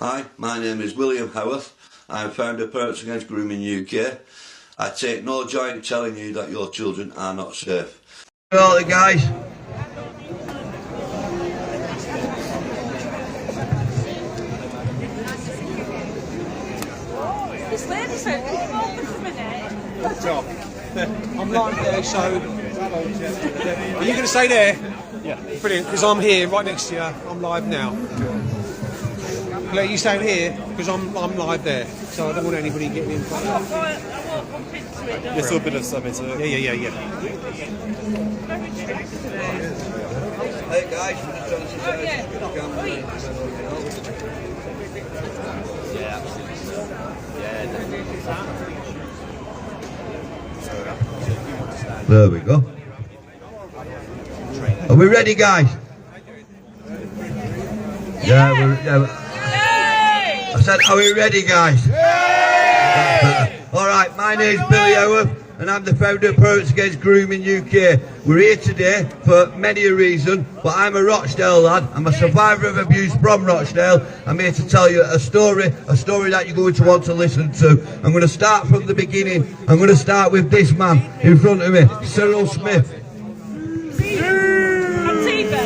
Hi, my name is William Howarth. I'm founder of Parents Against Grooming UK. I take no joy in telling you that your children are not safe. All the guys. This lady's out there, come over for a minute. I'm live there, so are you going to stay there? Yeah. Brilliant, because I'm here right next to you. I'm live now. Let you stay here because I'm live there, so I don't want anybody getting in front of me. I won't bump into it. There's still a bit of something to it. Yeah. Hey guys. There we go. Are we ready, guys? Yeah. I said, are we ready, guys? All right, my name's Billy Howarth, and I'm the founder of Parents Against Grooming UK. We're here today for many a reason, but I'm a Rochdale lad. I'm a survivor of abuse from Rochdale. I'm here to tell you a story that you're going to want to listen to. I'm going to start from the beginning. I'm going to start with this man in front of me, Cyril Smith.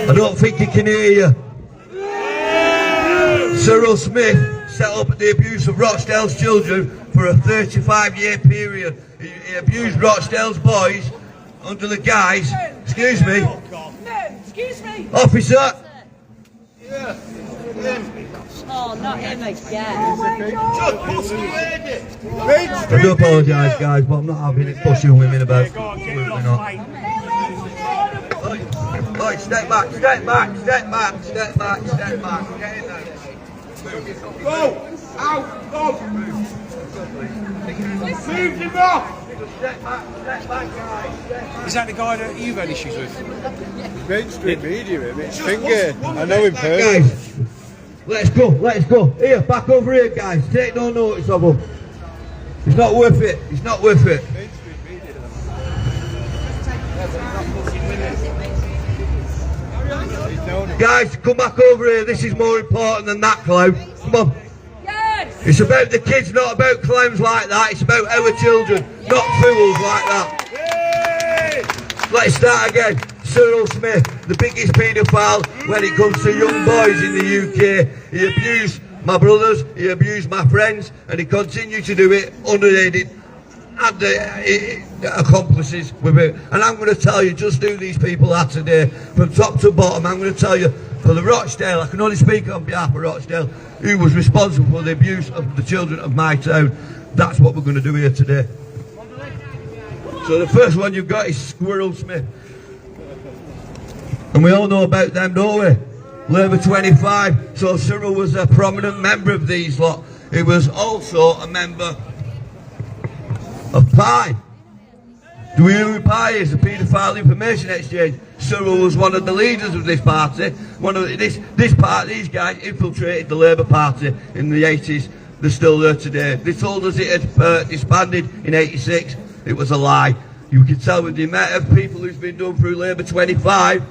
I don't think he can hear you. Cyril Smith set up the abuse of Rochdale's children for a 35-year period. He abused Rochdale's boys under the guise, excuse me, officer. Oh, not him again. I do apologise, guys, but I'm not having it pushing women about. Absolutely not. Oi, step back. Get in there. Go! Out! Go! Move him off! Step back, guys. Is that the guy that you've had issues with? Mainstream media, it's finger. I know him personally. Guys, let's go. Here, back over here, guys. Take no notice of him. It's not worth it. Guys, come back over here. This is more important than that clown. Come on. Yes! It's about the kids, not about clowns like that. It's about our children, not fools like that. Let's start again. Cyril Smith, the biggest paedophile when it comes to young boys in the UK. He abused my brothers, he abused my friends, and he continued to do it unaided. And the accomplices with it. And I'm going to tell you just who these people are today, from top to bottom. I'm going to tell you, for the Rochdale, I can only speak on behalf of Rochdale, who was responsible for the abuse of the children of my town. That's what we're going to do here today. So the first one you've got is Cyril Smith. And we all know about them, don't we? Labour 25. So Cyril was a prominent member of these lot. He was also a member of PIE. Do we know who PIE is? The Paedophile Information Exchange. Cyril was one of the leaders of this party. These guys infiltrated the Labour Party in the 80s. They're still there today. They told us it had disbanded in 86. It was a lie. You can tell with the amount of people who's been done through Labour 25,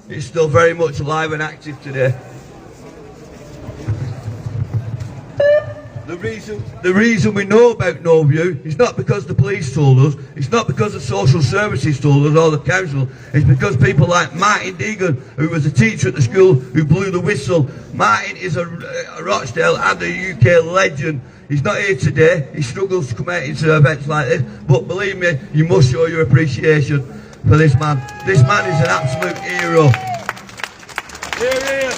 it's still very much alive and active today. The reason we know about No View is not because the police told us, it's not because the social services told us or the council, it's because people like Martin Deegan, who was a teacher at the school, who blew the whistle. Martin is a Rochdale and a UK legend. He's not here today, he struggles to come out into events like this, but believe me, you must show your appreciation for this man. This man is an absolute hero. Here.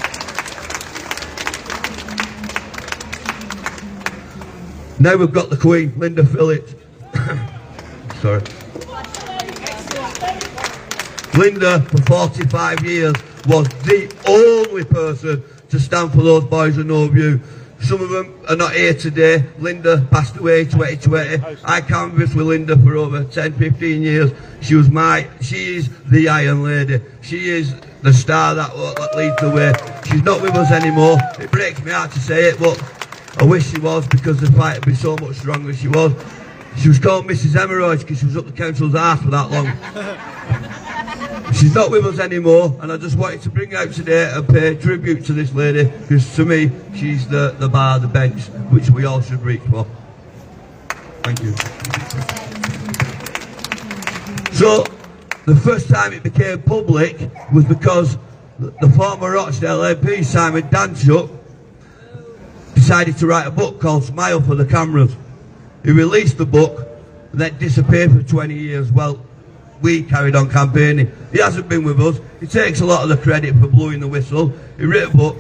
Now we've got the Queen, Linda Phillips. Sorry. Linda, for 45 years, was the only person to stand for those boys with no view. Some of them are not here today. Linda passed away in 2020. I canvassed with Linda for over 10, 15 years. She is the Iron Lady. She is the star that leads the way. She's not with us anymore. It breaks me heart to say it, but I wish she was, because the fight would be so much stronger if she was. She was called Mrs. Hemorrhoids because she was up the council's arse for that long. She's not with us anymore, and I just wanted to bring her out today and pay tribute to this lady, because to me, she's the bar, the bench, which we all should reach for. Thank you. So, the first time it became public was because the former Rochdale MP, Simon Danchuk, decided to write a book called Smile for the Cameras. He released the book and then disappeared for 20 years. Well, we carried on campaigning. He hasn't been with us. He takes a lot of the credit for blowing the whistle. He wrote a book,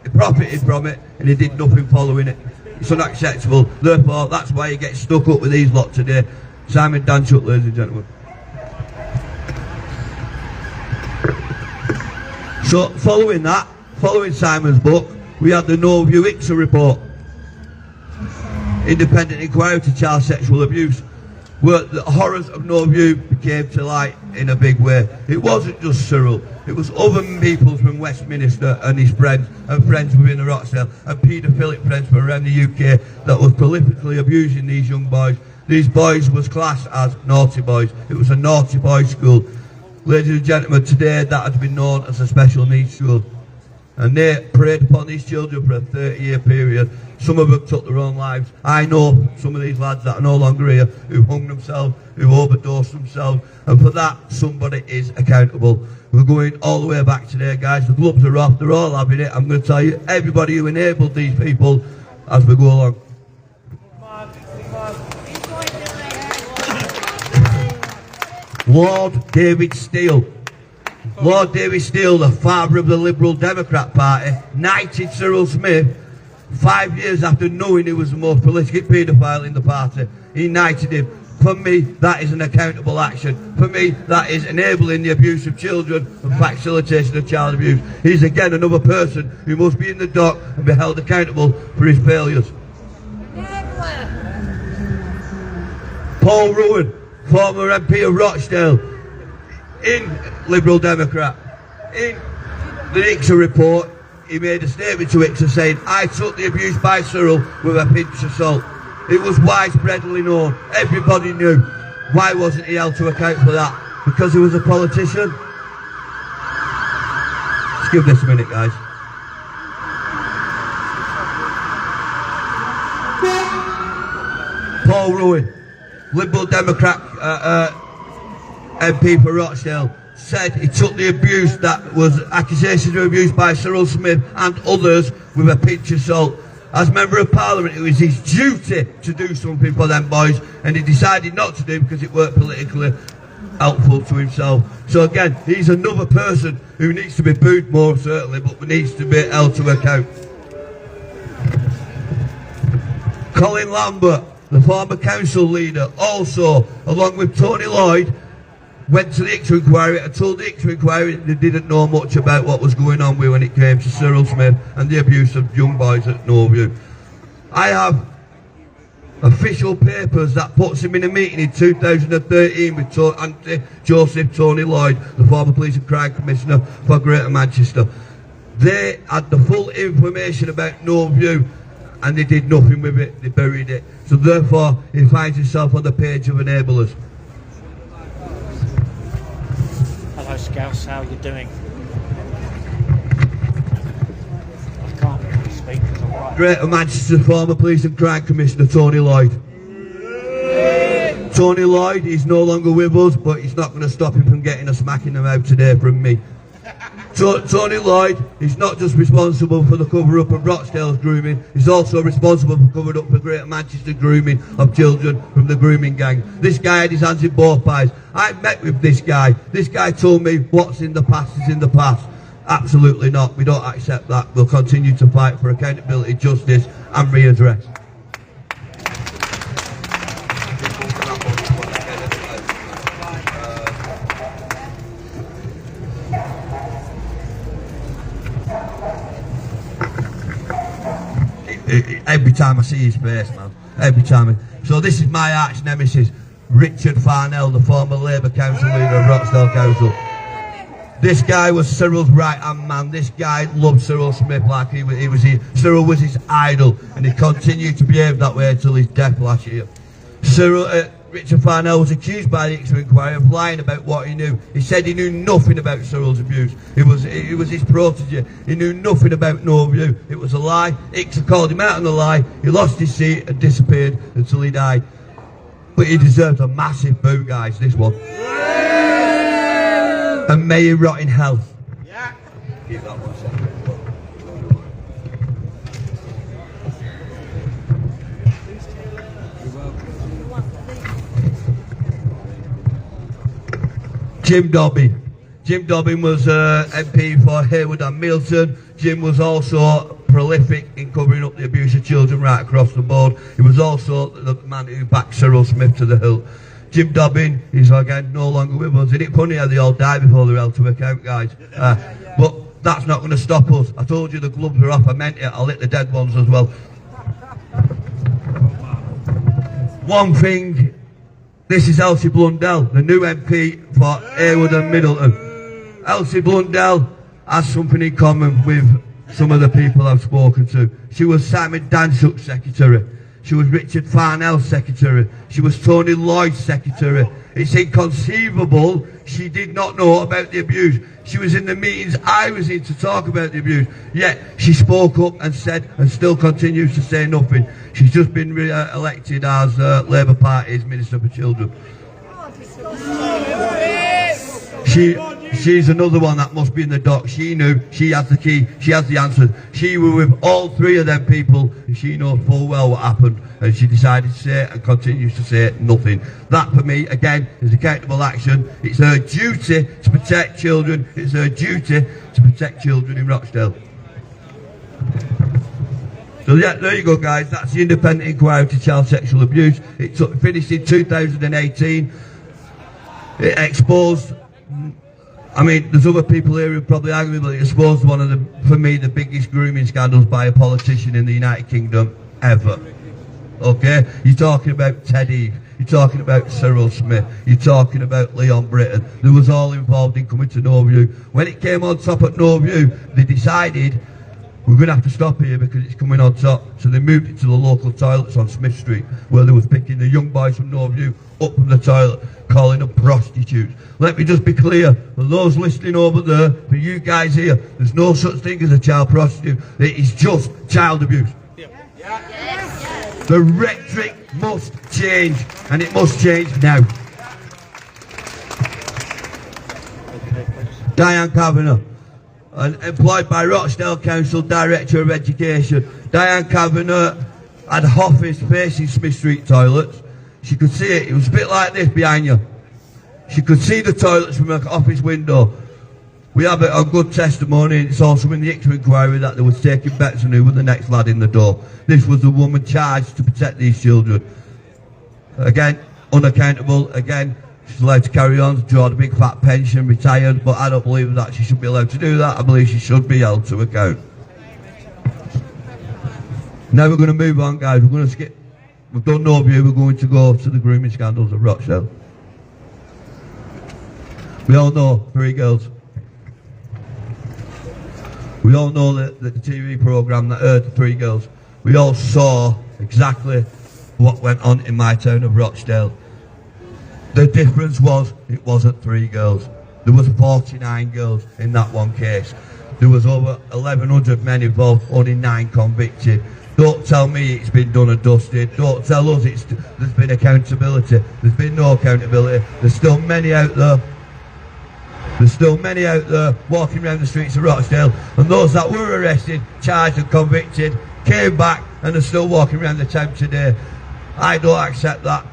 he profited from it, and he did nothing following it. It's unacceptable. Therefore, that's why he gets stuck up with these lot today. Simon Danchuk, ladies and gentlemen. So, following Simon's book, we had the No View ICSA report, independent inquiry to child sexual abuse, where the horrors of No View became to light in a big way. It wasn't just Cyril, it was other people from Westminster and his friends, and friends within the Rochdale, and paedophilic friends from around the UK that was prolifically abusing these young boys. These boys was classed as naughty boys. It was a naughty boys school. Ladies and gentlemen, today that has been known as a special needs school. And they preyed upon these children for a 30-year period. Some of them took their own lives. I know some of these lads that are no longer here who hung themselves, who overdosed themselves, and for that somebody is accountable. We're going all the way back today, guys. The gloves are off, they're all having it. I'm going to tell you, everybody who enabled these people as we go along. Lord David Steele. Lord David Steele, the father of the Liberal Democrat Party, knighted Cyril Smith 5 years after knowing he was the most prolific paedophile in the party. He knighted him. For me, that is an accountable action. For me, that is enabling the abuse of children and facilitation of child abuse. He's again another person who must be in the dock and be held accountable for his failures. Paul Rowan, former MP of Rochdale, in Liberal Democrat, in the ICSA report, he made a statement to ICSA saying, I took the abuse by Cyril with a pinch of salt. It was widespreadly known. Everybody knew. Why wasn't he held to account for that? Because he was a politician? Just give this a minute, guys. Paul Rowan, Liberal Democrat MP for Rochdale, said he took the abuse that was accusations of abuse by Cyril Smith and others with a pinch of salt. As Member of Parliament, it was his duty to do something for them boys, and he decided not to do because it weren't politically helpful to himself. So again, he's another person who needs to be booed more, certainly, but needs to be held to account. Colin Lambert, the former council leader, also, along with Tony Lloyd, went to the ICSA inquiry and told the ICSA inquiry they didn't know much about what was going on with when it came to Cyril Smith and the abuse of young boys at No View. I have official papers that puts him in a meeting in 2013 with Joseph Tony Lloyd, the former Police and Crime Commissioner for Greater Manchester. They had the full information about No View and they did nothing with it, they buried it. So therefore he finds himself on the page of enablers. Hello Scouse, how are you doing? I can't really speak because I'm right. Greater Manchester former Police and Crime Commissioner Tony Lloyd. Tony Lloyd, he's no longer with us, but he's not going to stop him from getting a smack in the mouth today from me. Tony Lloyd is not just responsible for the cover-up of Rochdale's grooming, he's also responsible for covering up for Greater Manchester grooming of children from the grooming gang. This guy had his hands in both pies. I met with this guy. This guy told me what's in the past is in the past. Absolutely not. We don't accept that. We'll continue to fight for accountability, justice and readdress. Every time I see his face, man. Every time. So this is my arch nemesis, Richard Farnell, the former Labour Council leader of Rochdale Council. This guy was Cyril's right-hand man. This guy loved Cyril Smith like Cyril was his idol, and he continued to behave that way until his death last year. Richard Farnell was accused by the Ixter Inquiry of lying about what he knew. He said he knew nothing about Cyril's abuse. It was his protege. He knew nothing about Norview. It was a lie. Ixter called him out on the lie. He lost his seat and disappeared until he died. But he deserves a massive boot, guys, this one. And may he rot in hell. Yeah. Give that 1 second. Jim Dobbin. Jim Dobbin was MP for Haywood and Milton. Jim was also prolific in covering up the abuse of children right across the board. He was also the man who backed Cyril Smith to the hilt. Jim Dobbin is again no longer with us. Isn't it funny how they all die before they're held to account, guys? But that's not going to stop us. I told you the gloves were off. I meant it. I'll hit the dead ones as well. One thing. This is Elsie Blundell, the new MP for Haywood and Middleton. Elsie Blundell has something in common with some of the people I've spoken to. She was Simon Danczuk's secretary. She was Richard Farnell's secretary. She was Tony Lloyd's secretary. It's inconceivable she did not know about the abuse. She was in the meetings I was in to talk about the abuse. Yet she spoke up and said, and still continues to say nothing. She's just been elected as Labour Party's Minister for Children. She's another one that must be in the dock. She knew, she has the key, she has the answers. She was with all three of them people, and she knows full well what happened, and she decided to say and continues to say nothing. That for me, again, is accountable action. It's her duty to protect children. It's her duty to protect children in Rochdale. So yeah, there you go, guys. That's the independent inquiry into child sexual abuse. It finished in 2018. It exposed, I mean, there's other people here who probably argue, but it exposed one of the, for me, the biggest grooming scandals by a politician in the United Kingdom ever. Okay? You're talking about Ted Eve. You're talking about Cyril Smith. You're talking about Leon Britton. They was all involved in coming to Norview. When it came on top at Norview, they decided we're going to have to stop here because it's coming on top. So they moved it to the local toilets on Smith Street, where they was picking the young boys from Norview up from the toilet, calling them prostitutes. Let me just be clear, for those listening over there, for you guys here, there's no such thing as a child prostitute. It is just child abuse. The rhetoric must change, and it must change now. Diane Kavanagh, employed by Rochdale Council, Director of Education. Diane Kavanagh had an office facing Smith Street toilets. She could see it. It was a bit like this behind you. She could see the toilets from her office window. We have it on good testimony, and it's also in the Ixter Inquiry that they was taking bets on who was the next lad in the door. This was the woman charged to protect these children. Again, unaccountable. Again, she's allowed to carry on, draw the big fat pension, retired, but I don't believe that she should be allowed to do that. I believe she should be held to account. Now we're going to move on, guys. We're going to skip. We've done Norview. We're going to go to the grooming scandals of Rochdale. We all know 3 girls. We all know that the TV programme that aired 3 girls. We all saw exactly what went on in my town of Rochdale. The difference was it wasn't 3 girls. There was 49 girls in that one case. There was over 1,100 men involved, only 9 convicted. Don't tell me it's been done and dusted. Don't tell us there's been accountability. There's been no accountability. There's still many out there. There's still many out there walking around the streets of Rochdale, and those that were arrested, charged and convicted, came back and are still walking around the town today. I don't accept that,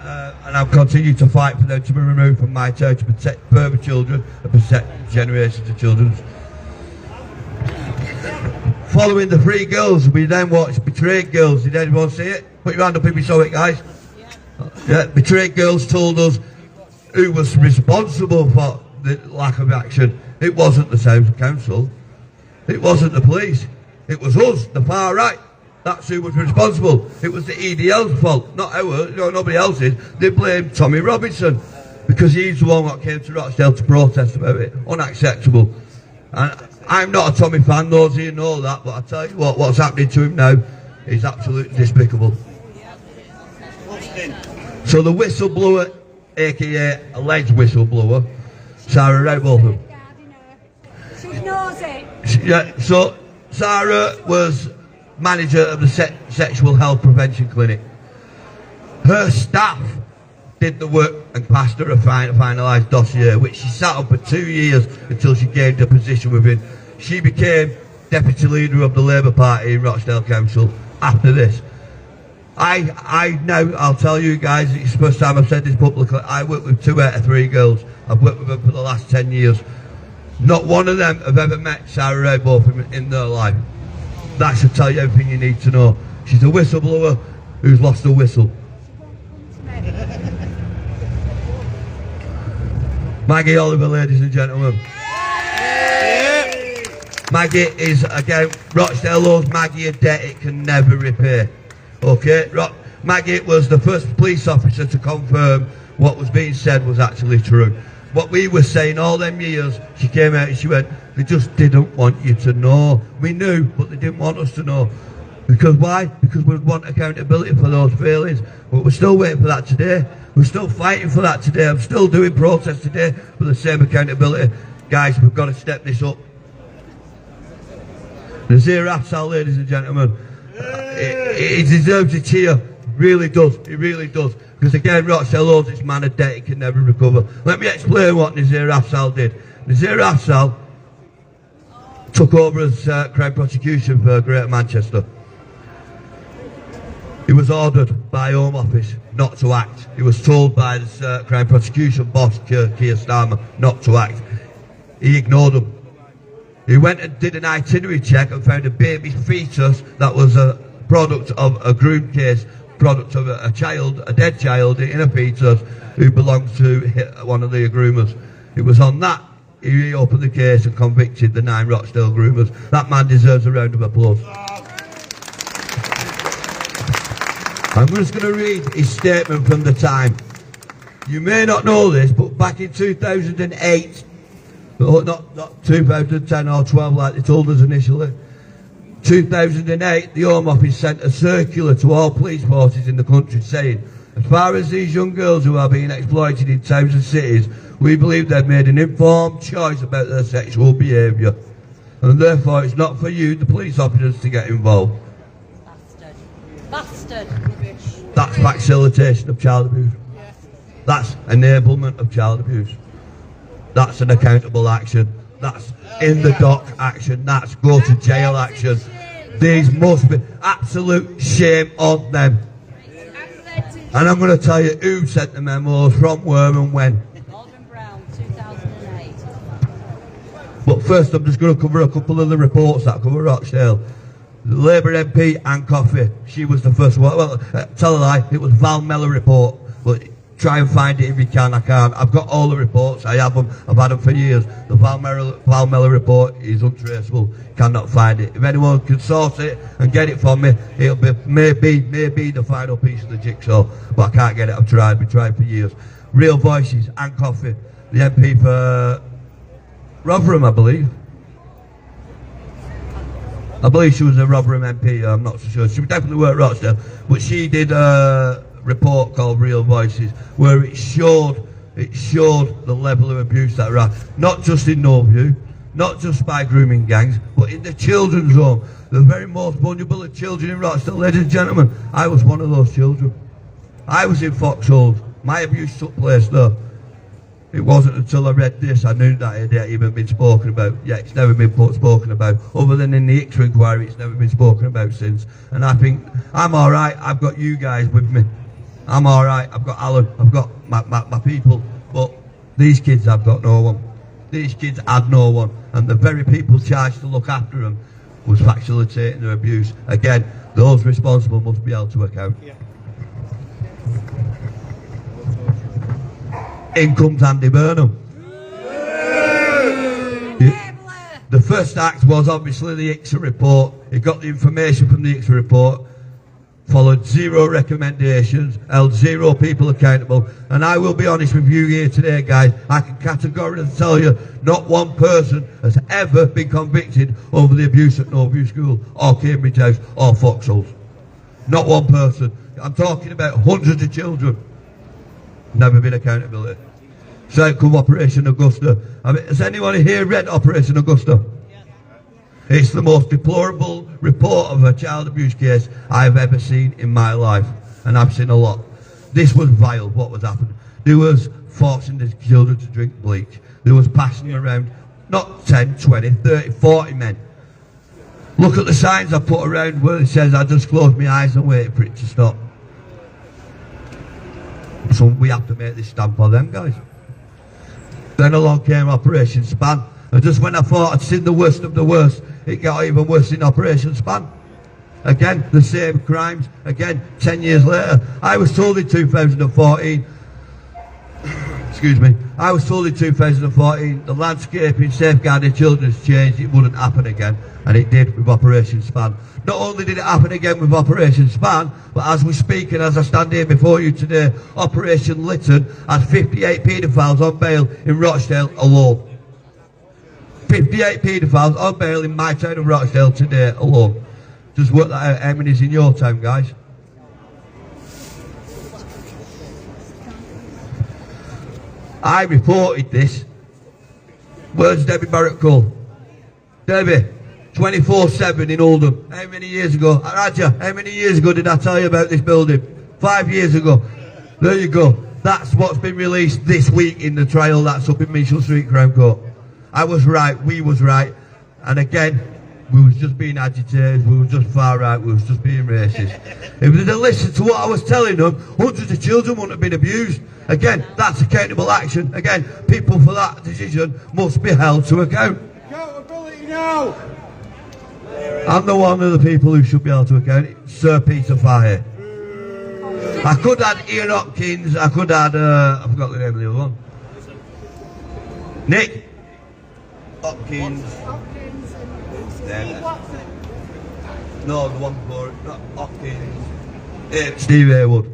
and I'll continue to fight for them to be removed from my town to protect further children and protect generations of children. Following the 3 girls, we then watched Betrayed Girls. Did anyone see it? Put your hand up if you saw it, guys. Yeah, Betrayed Girls told us who was responsible for the lack of action. It wasn't the Town Council. It wasn't the police. It was us, the far right. That's who was responsible. It was the EDL's fault, not ours, nobody else's. They blamed Tommy Robinson because he's the one that came to Rochdale to protest about it. Unacceptable. And I'm not a Tommy fan, those of you know that, but I tell you what's happening to him now is absolutely despicable. So the whistleblower, aka alleged whistleblower, Sarah Redwolf. She knows it. Yeah, so Sarah was manager of the sexual health prevention clinic. Her staff did the work and passed her a finalised dossier, which she sat on for 2 years until she gained a position within. She became deputy leader of the Labour Party in Rochdale Council after this. I'll tell you guys, it's the first time I've said this publicly, I work with 2 out of 3 girls. I've worked with them for the last 10 years. Not one of them have ever met Sarah Redwolf in their life. That should tell you everything you need to know. She's a whistleblower who's lost her whistle. Maggie Oliver, ladies and gentlemen. Maggie is, again, Rochdale owes Maggie a debt it can never repay. Okay, Maggie was the first police officer to confirm what was being said was actually true. What we were saying all them years, she came out and she went, they just didn't want you to know. We knew, but they didn't want us to know. Because why? Because we want accountability for those failings. But we're still waiting for that today. We're still fighting for that today. I'm still doing protests today for the same accountability. Guys, we've got to step this up. Nazir Afzal, ladies and gentlemen, he deserves a cheer. Really does. He really does. Because again, Rochdale owes this man a debt he can never recover. Let me explain what Nazir Afzal did. Nazir Afzal took over as Crown prosecution for Greater Manchester. He was ordered by Home Office not to act. He was told by the Crown prosecution boss, Keir Starmer, not to act. He ignored them. He went and did an itinerary check and found a baby fetus that was a product of a groom case, product of a dead child in a fetus who belonged to one of the groomers. It was on that he reopened the case and convicted the 9 Rochdale groomers. That man deserves a round of applause. I'm just going to read his statement from the time. You may not know this, but back in 2008, not 2010 or 12 like they told us initially, 2008, the Home Office sent a circular to all police forces in the country saying, as far as these young girls who are being exploited in towns and cities, we believe they've made an informed choice about their sexual behaviour. And therefore it's not for you, the police officers, to get involved. Bastard. That's facilitation of child abuse. That's enablement of child abuse. That's an accountable action. That's in the dock action. That's go to jail action. These must be absolute shame on them. And I'm going to tell you who sent the memos, from where and when. Alderman Brown, 2008. But first I'm just going to cover a couple of the reports that cover Rochdale. The Labour MP, Anne Coffey, she was the first one. Well, tell a lie, it was Val Mellor report. But try and find it if you can. I can't. I've got all the reports. I have them. I've had them for years. The Val Mellor report is untraceable. Cannot find it. If anyone can source it and get it from me, it'll be maybe the final piece of the jigsaw. But I can't get it. I've tried. We've tried for years. Real Voices, Anne Coffey, the MP for Rotherham, I believe. I believe she was a Rotherham MP. I'm not so sure. She definitely worked Rochdale, but she did a report called Real Voices, where it showed the level of abuse that there are, not just in Northview, not just by grooming gangs, but in the children's home, the very most vulnerable of children in Rochdale. Ladies and gentlemen, I was one of those children. I was in Foxholes. My abuse took place there. It wasn't until I read this I knew that it hadn't even been spoken about. Yeah, it's never been spoken about. Other than in the Ixter inquiry, it's never been spoken about since. And I think, I'm alright, I've got you guys with me. I'm alright, I've got Alan, I've got my people. But these kids have got no one. These kids had no one. And the very people charged to look after them was facilitating their abuse. Again, those responsible must be held to account. Yeah. In comes Andy Burnham. The first act was obviously the Ixter report. He got the information from the Ixter report, followed 0 recommendations, held 0 people accountable. And I will be honest with you here today, guys, I can categorically tell you not one person has ever been convicted over the abuse at Northview School or Cambridge House or Foxholes. Not one person. I'm talking about hundreds of children. Never been accountability. So out come Operation Augusta. I mean, has anyone here read Operation Augusta? It's the most deplorable report of a child abuse case I've ever seen in my life. And I've seen a lot. This was vile, what was happening. There was forcing the children to drink bleach. There was passing around, not 10, 20, 30, 40 men. Look at the signs I put around where it says, I just closed my eyes and waited for it to stop. So we have to make this stand for them guys. Then along came Operation Span. And just when I thought I'd seen the worst of the worst, it got even worse in Operation Span. Again, the same crimes. Again, 10 years later. I was told in 2014, excuse me, I was told in 2014 the landscape in safeguarding children has changed, it wouldn't happen again. And it did with Operation Span. Not only did it happen again with Operation Span, but as we speak and as I stand here before you today, Operation Lytton has 58 paedophiles on bail in Rochdale alone. 58 paedophiles on bail in my town of Rochdale today alone. Just work that out, how many is in your town, guys? I reported this. Where's Debbie Barrett-Cole? Debbie, 24/7 in Oldham. How many years ago? Raja, how many years ago did I tell you about this building? 5 years ago. There you go. That's what's been released this week in the trial that's up in Mitchell Street, Crown Court. I was right, we was right. And again, we was just being agitated, we was just far right, we was just being racist. If they'd have listened to what I was telling them, hundreds of children wouldn't have been abused. Again, that's accountable action. Again, people for that decision must be held to account. Accountability now! I'm the one of the people who should be held to account, Sir Peter Fahey. I could add Ian Hopkins, I could add, I forgot the name of the other one. Nick Hopkins. No, the one before it, not Hopkins. Steve Haywood.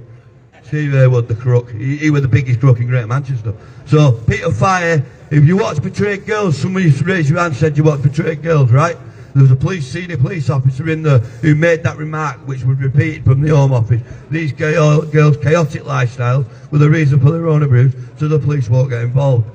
Steve Haywood, the crook. He was the biggest crook in Greater Manchester. So, Peter Fahey, if you watch Betrayed Girls, somebody raised your hand and said you watched Betrayed Girls, right? There was a senior police officer in there who made that remark, which was repeated from the Home Office. These girls' chaotic lifestyles were the reason for their own abuse, so the police won't get involved.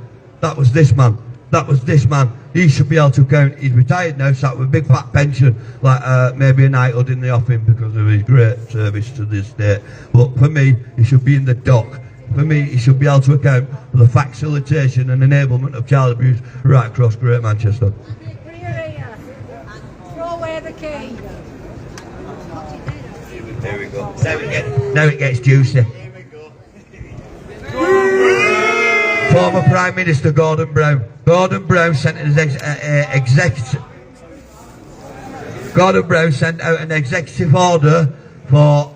That was this man. That was this man. He should be able to account. He's retired now, sat with a big fat pension, like maybe a knighthood in the offing because of his great service to this state. But for me, he should be in the dock. For me, he should be able to account for the facilitation and enablement of child abuse right across Greater Manchester. Throw away the key. There we go. Now it gets juicy. Former Prime Minister Gordon Brown. Gordon Brown sent out an executive order for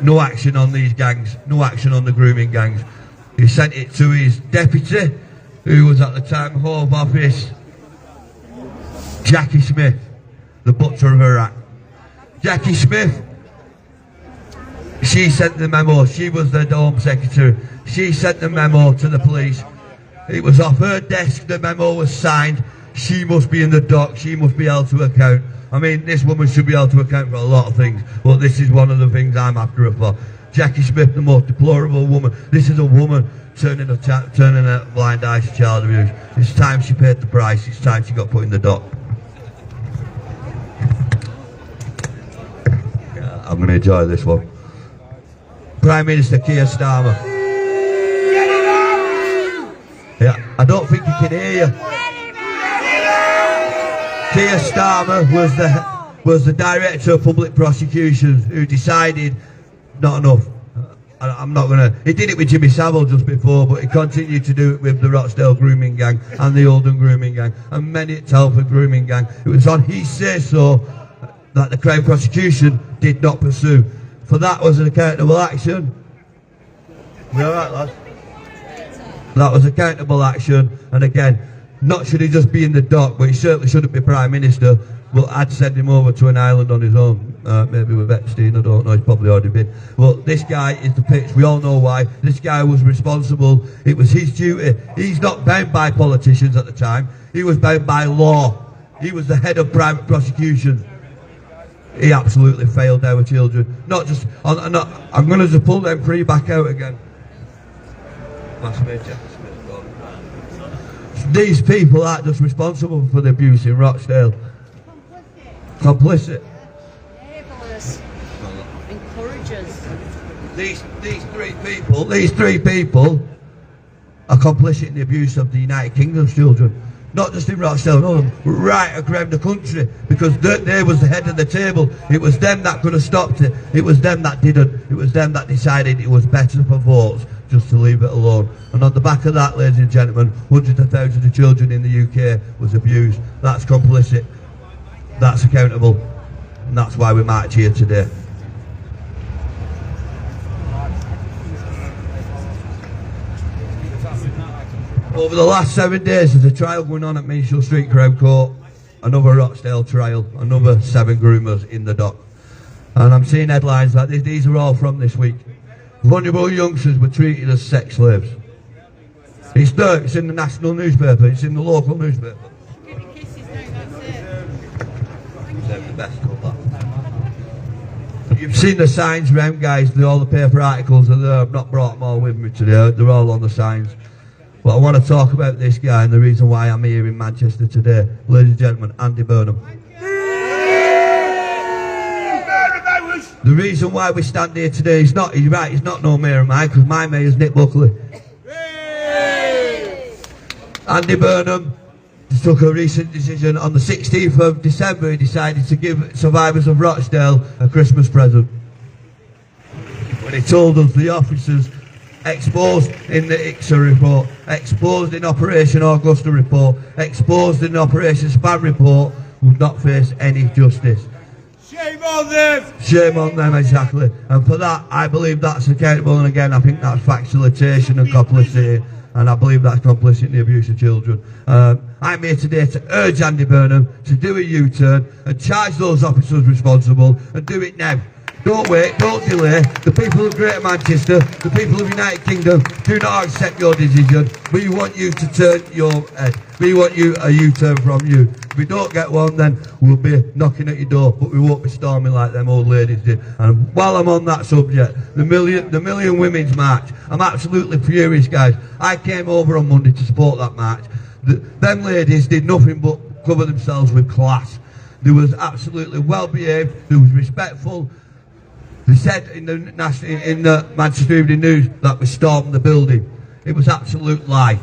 no action on these gangs, no action on the grooming gangs. He sent it to his deputy, who was at the time Home Office, Jackie Smith, the butcher of Iraq. Jackie Smith, she sent the memo. She was the Home Secretary. She sent the memo to the police. It was off her desk, the memo was signed. She must be in the dock, she must be held to account. I mean, this woman should be held to account for a lot of things, but this is one of the things I'm after her for. Jackie Smith, the most deplorable woman. This is a woman turning a blind eye to child abuse. It's time she paid the price, it's time she got put in the dock. Yeah, I'm going to enjoy this one. Prime Minister Keir Starmer. Yeah, I don't think he can hear you. Keir Starmer was the Director of Public Prosecutions who decided not enough. I'm not going to... He did it with Jimmy Savile just before, but he continued to do it with the Rochdale grooming gang and the Oldham grooming gang and many at Telford grooming gang. It was on his say-so that the Crown prosecution did not pursue. For that was an accountable action. You alright, lads? That was accountable action, and again, not should he just be in the dock, but he certainly shouldn't be Prime Minister. Well, I'd send him over to an island on his own, maybe with Epstein, I don't know, he's probably already been. But this guy is the pitch, we all know why. This guy was responsible, it was his duty. He's not bound by politicians at the time, he was bound by law. He was the head of private prosecution. He absolutely failed our children. Not just, I'm going to just pull them three back out again. These people aren't just responsible for the abuse in Rochdale. Complicit. Enablers. Encouragers. These three people are complicit in the abuse of the United Kingdom's children. Not just in Rochdale, no, right around the country, because they was the head of the table. It was them that could have stopped it. It was them that didn't. It was them that decided it was better for votes just to leave it alone. And on the back of that, ladies and gentlemen, hundreds of thousands of children in the UK was abused. That's complicit. That's accountable. And that's why we march here today. Over the last 7 days, there's a trial going on at Meashall Street Crown Court, another Rochdale trial, another 7 groomers in the dock. And I'm seeing headlines like this. These are all from this week. Vulnerable youngsters were treated as sex slaves. It's there, it's in the national newspaper, it's in the local newspaper. Give me kisses now, that's it. Save the best of that. You've seen the signs around, guys, all the paper articles are there. I've not brought them all with me today, they're all on the signs. But I want to talk about this guy and the reason why I'm here in Manchester today. Ladies and gentlemen, Andy Burnham. The reason why we stand here today is not, he's right, he's not no mayor of mine, because my mayor's Nick Buckley. Andy Burnham took a recent decision. On the 16th of December, he decided to give survivors of Rochdale a Christmas present. When he told us the officers exposed in the ICSA report, exposed in Operation Augusta report, exposed in Operation Span report, would not face any justice. Shame on them! Shame on them, exactly. And for that, I believe that's accountable, and again, I think that's facilitation and complicity, and I believe that's complicit in the abuse of children. I'm here today to urge Andy Burnham to do a U-turn and charge those officers responsible, and do it now. Don't wait, don't delay. The people of Greater Manchester, the people of the United Kingdom do not accept your decision. We want you to turn your head. We want you a U-turn from you. If we don't get one, then we'll be knocking at your door, but we won't be storming like them old ladies did. And while I'm on that subject, the Million Women's March, I'm absolutely furious, guys. I came over on Monday to support that march. Them ladies did nothing but cover themselves with class. They was absolutely well behaved, they was respectful. They said in the Manchester Evening News that we stormed the building. It was absolute lie.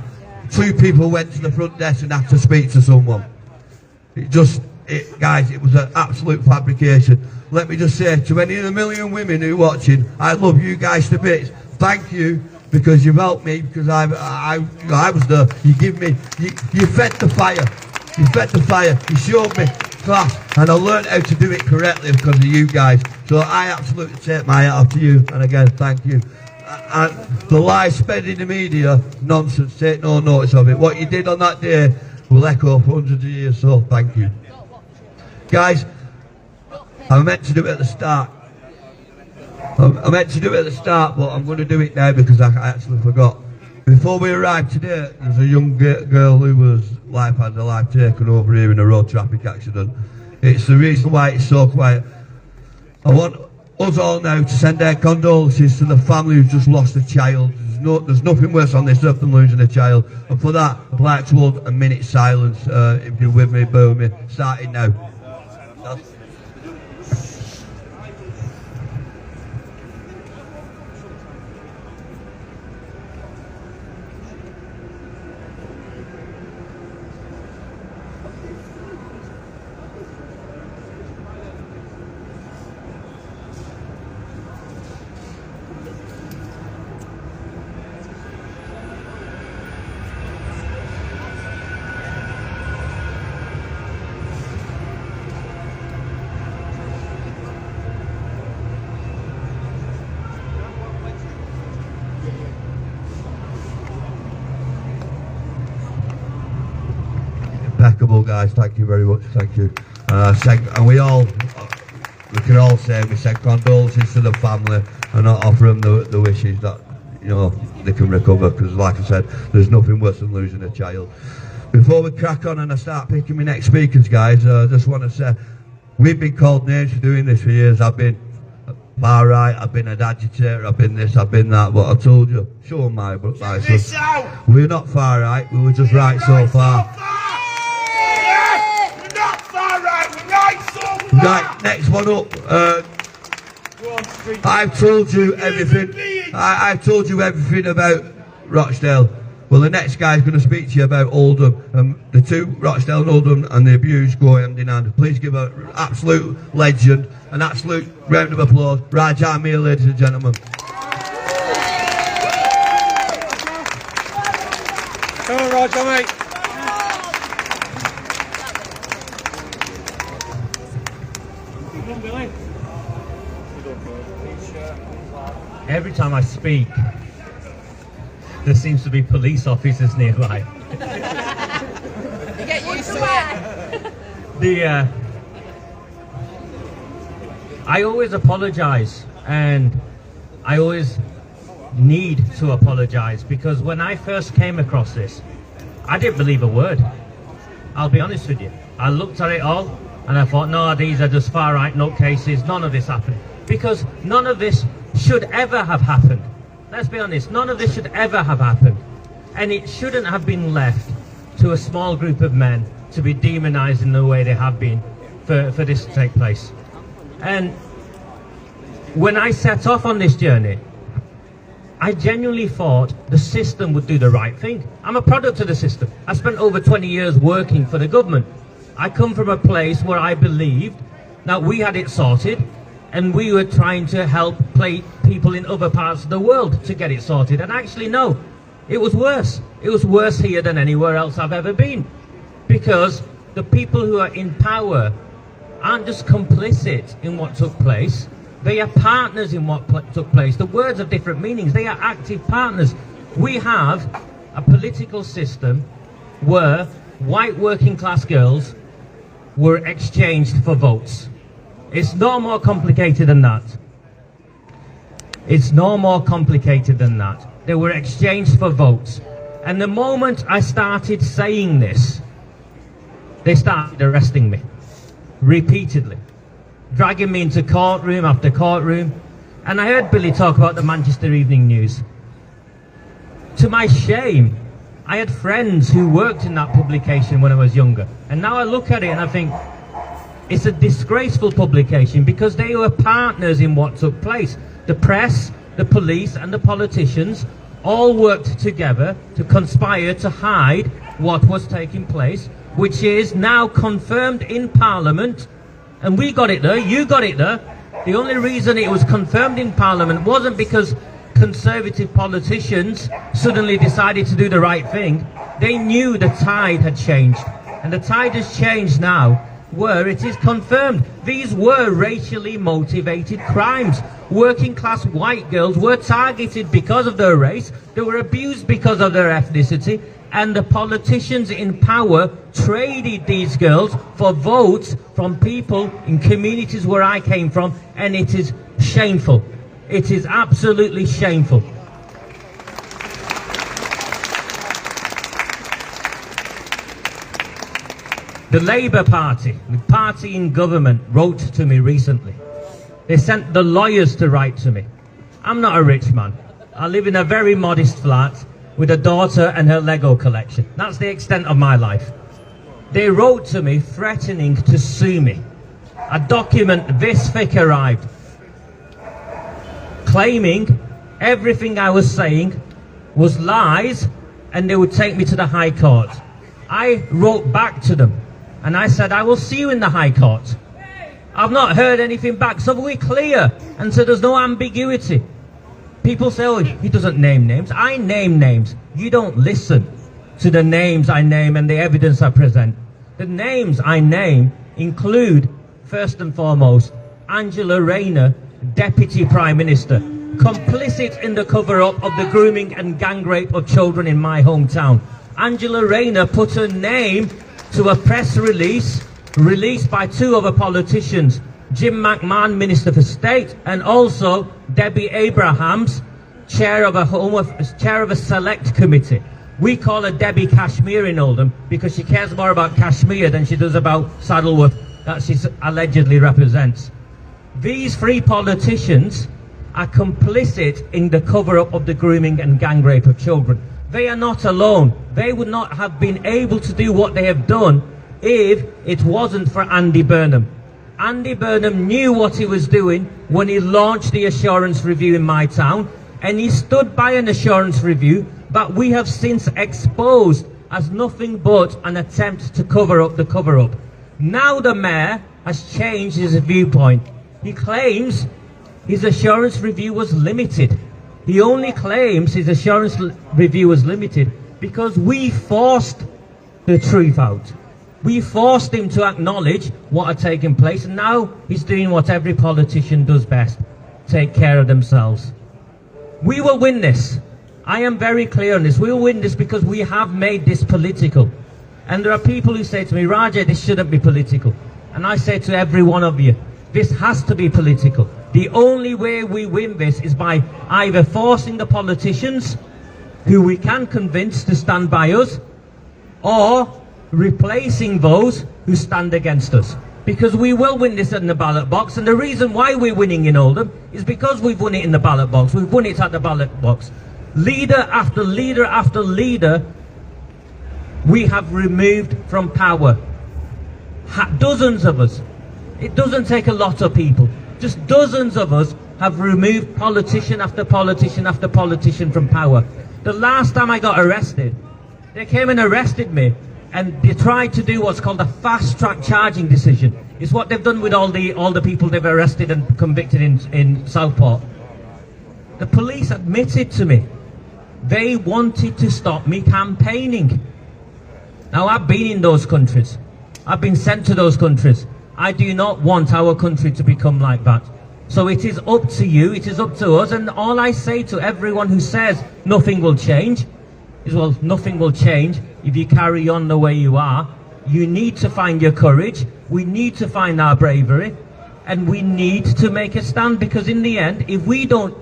2 people went to the front desk and had to speak to someone. Guys, it was an absolute fabrication. Let me just say to any of the million women who are watching, I love you guys to bits. Thank you, because you've helped me, because I was there. You fed the fire. You fed the fire. You showed me class, and I learned how to do it correctly because of you guys. So I absolutely take my hat off to you, and again, thank you. And the lies spread in the media, nonsense, take no notice of it. What you did on that day will echo for hundreds of years, so thank you. Guys, I meant to do it at the start. I meant to do it at the start, but I'm going to do it now because I actually forgot. Before we arrived today, there's a young girl who had her life taken over here in a road traffic accident. It's the reason why it's so quiet. I want us all now to send our condolences to the family who's just lost a child. There's nothing worse on this earth than losing a child. And for that, I'd like to hold a minute's silence. If you're with me, bear with me. Starting now. Impeccable, guys. Thank you very much. Thank you. And we can all say we send condolences to the family and offer them the wishes that they can recover. Because, like I said, there's nothing worse than losing a child. Before we crack on and I start picking my next speakers, guys, I just want to say we've been called names for doing this for years. I've been far right, I've been an agitator, I've been this, I've been that, but I told you, show 'em my This son. out! We're not far right, we were just right so far. Yeah! We're not far right, we're right so far! Right, next one up. Go on, Street. I've told you everything. I've told you everything about Rochdale. Well, the next guy's going to speak to you about Oldham. The two, Rochdale and Oldham, and the abuse go hand in hand. Please give an absolute legend, an absolute round of applause. Raja Mir, ladies and gentlemen. Come on, Roger, mate. Every time I speak, there seems to be police officers nearby. You get used to it. I always apologize, and I always need to apologize, because when I first came across this, I didn't believe a word. I'll be honest with you. I looked at it all and I thought, no, these are just far right nutcases. None of this happened, because none of this should ever have happened. Let's be honest, none of this should ever have happened, and it shouldn't have been left to a small group of men to be demonized in the way they have been for this to take place. And when I set off on this journey, I genuinely thought the system would do the right thing. I'm a product of the system. I spent over 20 years working for the government. I come from a place where I believed that we had it sorted, and we were trying to help people in other parts of the world to get it sorted. And actually, no, it was worse. It was worse here than anywhere else I've ever been, because the people who are in power aren't just complicit in what took place, they are partners in what took place. The words have different meanings. They are active partners. We have a political system where white working class girls were exchanged for votes. It's no more complicated than that. It's no more complicated than that. They were exchanged for votes. And the moment I started saying this, they started arresting me repeatedly, dragging me into courtroom after courtroom. And I heard Billy talk about the Manchester Evening News. To my shame, I had friends who worked in that publication when I was younger. And now I look at it and I think, it's a disgraceful publication, because they were partners in what took place. The press, the police and the politicians all worked together to conspire to hide what was taking place, which is now confirmed in Parliament. And we got it there, you got it there. The only reason it was confirmed in Parliament wasn't because Conservative politicians suddenly decided to do the right thing. They knew the tide had changed, and the tide has changed now, where it is confirmed these were racially motivated crimes. Working class white girls were targeted because of their race, they were abused because of their ethnicity, and the politicians in power traded these girls for votes from people in communities where I came from, and it is shameful. It is absolutely shameful. The Labour Party, the party in government, wrote to me recently. They sent the lawyers to write to me. I'm not a rich man. I live in a very modest flat with a daughter and her Lego collection. That's the extent of my life. They wrote to me threatening to sue me. A document this thick arrived, claiming everything I was saying was lies and they would take me to the High Court. I wrote back to them and I said, I will see you in the High Court. I've not heard anything back, so we're clear, and so there's no ambiguity. People say, oh, he doesn't name names. I name names. You don't listen to the names I name and the evidence I present. The names I name include, first and foremost, Angela Rayner, Deputy Prime Minister, complicit in the cover-up of the grooming and gang rape of children in my hometown. Angela Rayner put her name to a press release released by two other politicians, Jim McMahon, Minister for State, and also Debbie Abrahams, chair of a select committee. We call her Debbie Kashmir in Oldham because she cares more about Kashmir than she does about Saddleworth that she allegedly represents. these three politicians are complicit in the cover-up of the grooming and gang rape of children. They are not alone. They would not have been able to do what they have done if it wasn't for Andy Burnham. Andy Burnham knew what he was doing when he launched the assurance review in my town, and he stood by an assurance review that we have since exposed as nothing but an attempt to cover up the cover-up. Now the mayor has changed his viewpoint. He claims his assurance review was limited. He only claims his assurance review was limited because we forced the truth out. We forced him to acknowledge what had taken place, and now he's doing what every politician does best: take care of themselves. We will win this. I am very clear on this. We will win this because we have made this political. And there are people who say to me, Raja, this shouldn't be political. And I say to every one of you, this has to be political. The only way we win this is by either forcing the politicians who we can convince to stand by us, or replacing those who stand against us. Because we will win this in the ballot box, and the reason why we're winning in Oldham is because we've won it in the ballot box. We've won it at the ballot box. Leader after leader after leader we have removed from power. Dozens of us. It doesn't take a lot of people. Just dozens of us have removed politician after politician after politician from power. The last time I got arrested, they came and arrested me, and they tried to do what's called a fast-track charging decision. It's what they've done with all the people they've arrested and convicted in Southport. The police admitted to me they wanted to stop me campaigning. Now, I've been in those countries. I've been sent to those countries. I do not want our country to become like that. So it is up to you, it is up to us, and all I say to everyone who says nothing will change is, well, nothing will change if you carry on the way you are. You need to find your courage, we need to find our bravery, and we need to make a stand, because in the end, if we don't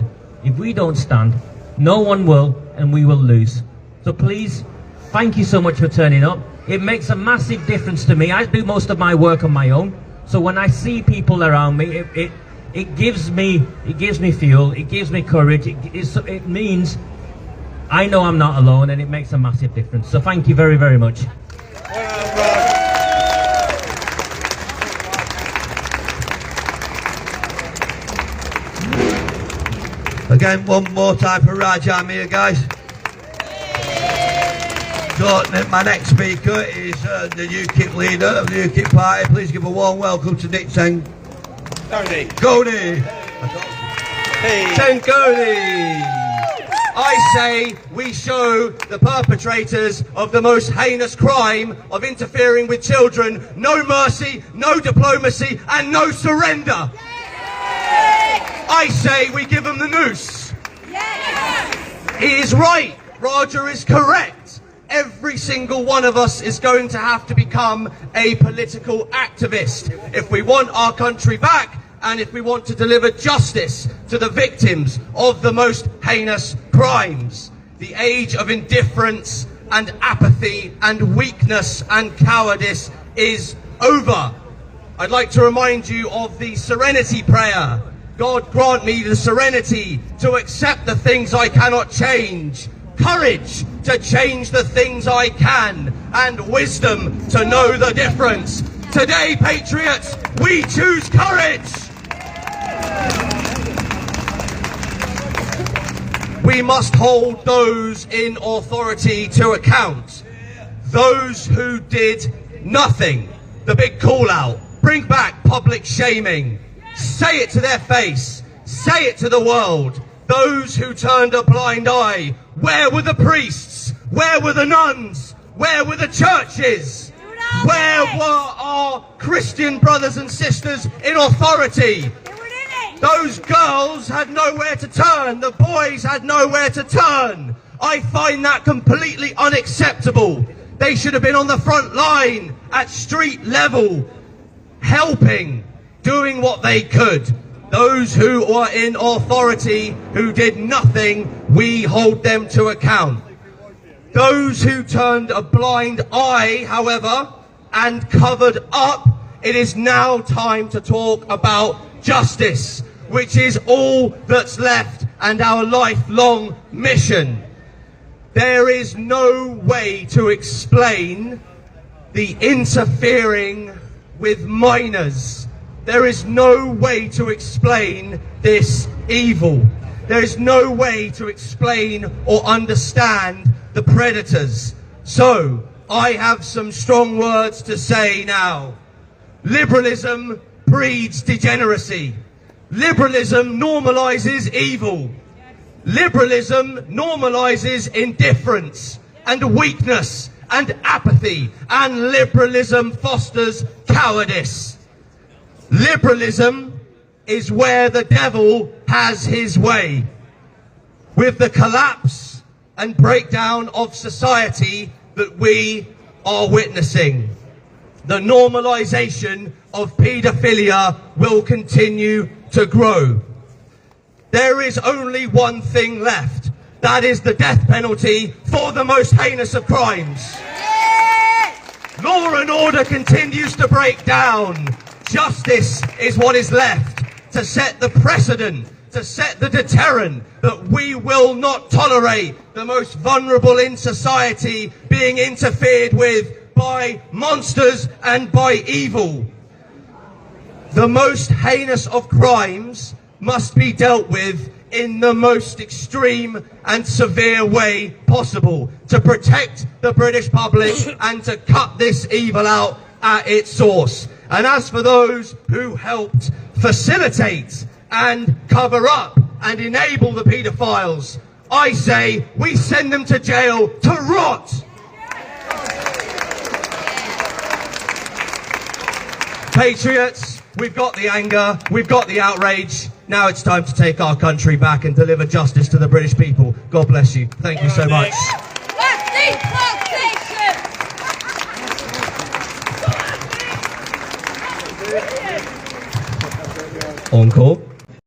stand, no one will, and we will lose. So please, thank you so much for turning up. It makes a massive difference to me. I do most of my work on my own, so when I see people around me, it gives me fuel, it gives me courage, it means I know I'm not alone, and it makes a massive difference. So thank you very, very much. Again, one more time for Raja Mir, guys. So, my next speaker is the UKIP leader of the UKIP party. Please give a warm welcome to Nick Tengoni. I say we show the perpetrators of the most heinous crime of interfering with children no mercy, no diplomacy, and no surrender. I say we give them the noose. He is right. Roger is correct. Every single one of us is going to have to become a political activist if we want our country back, and if we want to deliver justice to the victims of the most heinous crimes. The age of indifference and apathy and weakness and cowardice is over. I'd like to remind you of the serenity prayer. God grant me the serenity to accept the things I cannot change, courage to change the things I can, and wisdom to know the difference. Today, patriots, we choose courage. We must hold those in authority to account. Those who did nothing. The big call out. Bring back public shaming. Say it to their face. Say it to the world. Those who turned a blind eye. Where were the priests? Where were the nuns? Where were the churches? Where were our Christian brothers and sisters in authority? Those girls had nowhere to turn. The boys had nowhere to turn. I find that completely unacceptable. They should have been on the front line at street level, helping, doing what they could. Those who were in authority, who did nothing, we hold them to account. Those who turned a blind eye, however, and covered up, it is now time to talk about justice, which is all that's left and our lifelong mission. There is no way to explain the interfering with minors. There is no way to explain this evil. There is no way to explain or understand the predators. So, I have some strong words to say now. Liberalism breeds degeneracy. Liberalism normalises evil. Liberalism normalises indifference and weakness and apathy, and liberalism fosters cowardice. Liberalism is where the devil has his way. With the collapse and breakdown of society that we are witnessing, the normalisation of paedophilia will continue to grow. There is only one thing left. That is the death penalty for the most heinous of crimes. Law and order continues to break down. Justice is what is left to set the precedent, to set the deterrent that we will not tolerate the most vulnerable in society being interfered with by monsters and by evil. The most heinous of crimes must be dealt with in the most extreme and severe way possible to protect the British public and to cut this evil out at its source. And as for those who helped facilitate and cover up and enable the paedophiles, I say we send them to jail to rot. Patriots, we've got the anger, we've got the outrage. Now it's time to take our country back and deliver justice to the British people. God bless you. Thank you so much. Encore.